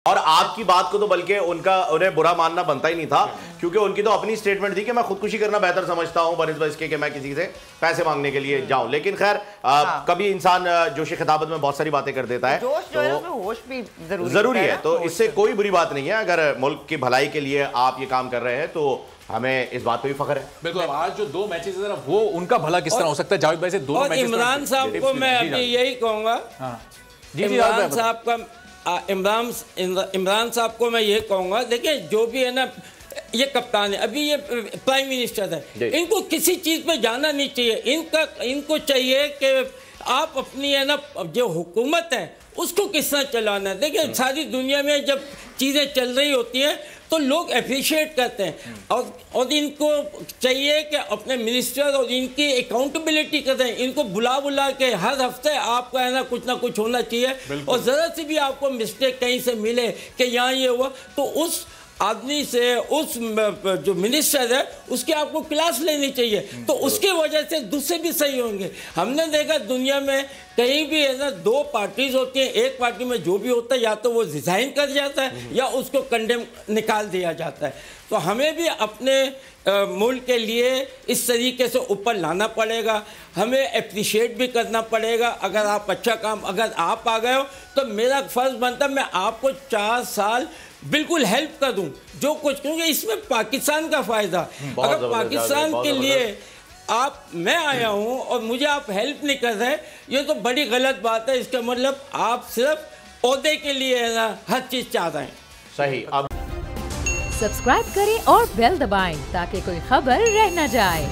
اور آپ کی بات کو تو بلکہ انہیں برا ماننا بنتا ہی نہیں تھا، کیونکہ ان کی تو اپنی سٹیٹمنٹ تھی کہ میں خودکشی کرنا بہتر سمجھتا ہوں بنسبت اس کے کہ میں کسی سے پیسے مانگنے کے لیے جاؤں. لیکن خیر کبھی انسان جوش خطابت میں بہت ساری باتیں کر دیتا ہے، جوش جو ہے اس میں ہوش بھی ضروری ہے. تو اس سے کوئی بری بات نہیں ہے. اگر ملک کی بھلائی کے لیے آپ یہ کام کر رہے ہیں تو ہمیں اس بات پہ بھی فخر ہے. بالکل. اب آج جو دو میچز ہیں وہ ان کا بھلا کس طرح ہو سکتا ہے جاوید بھائی سے دونوں میچز. اور عمران صاحب کو میں ابھی یہی کہوں گا، عمران صاحب کو میں یہ کہوں گا، دیکھیں جو بھی ہے نا، یہ کپتان ہے، ابھی یہ پرائم منسٹر ہے، ان کو کسی چیز پہ جانا نہیں چاہیے. ان کو چاہیے کہ آپ اپنی ہے نا جو حکومت ہے اس کو کس طرح چلانا ہے. دیکھیں ساری دنیا میں جب چیزیں چل رہی ہوتی ہیں تو لوگ اپریشیٹ کرتے ہیں، اور ان کو چاہیے کہ اپنے منسٹر اور ان کی اکاؤنٹیبلٹی کریں. ان کو بلا کے ہر ہفتے آپ کا ہے نا کچھ ہونا چاہیے، اور ذرا سی بھی آپ کو مسٹیک کہیں سے ملے کہ یہاں یہ ہوا تو اس آدمی سے، اس جو منسٹر ہے اس کی آپ کو کلاس لینی چاہیے، تو اس کی وجہ سے دوسرے بھی صحیح ہوں گے. ہم نے دیکھا دنیا میں کہیں بھی ہے نا دو پارٹیز ہوتی ہیں، ایک پارٹی میں جو بھی ہوتا ہے یا تو وہ ریزائن کر جاتا ہے یا اس کو کنڈیم نکال دیا جاتا ہے. تو ہمیں بھی اپنے ملک کے لیے اس طریقے سے اوپر لانا پڑے گا، ہمیں اپریشیٹ بھی کرنا پڑے گا. اگر آپ اچھا کام، اگر آپ آ گئے ہو تو میرا فرض بنتا ہے میں آپ کو 4 سال بالکل ہیلپ کر دوں جو کچھ، کیونکہ اس میں پاکستان کا فائدہ. اگر پاکستان کے لیے میں آیا ہوں اور مجھے آپ ہیلپ نہیں کر رہے، یہ تو بڑی غلط بات ہے. اس کا مطلب آپ صرف عہدے کے لیے ہر چیز چاہ رہے ہیں. صحیح. اب سبسکرائب کریں اور بیل دبائیں تاکہ کوئی خبر رہ نہ جائے.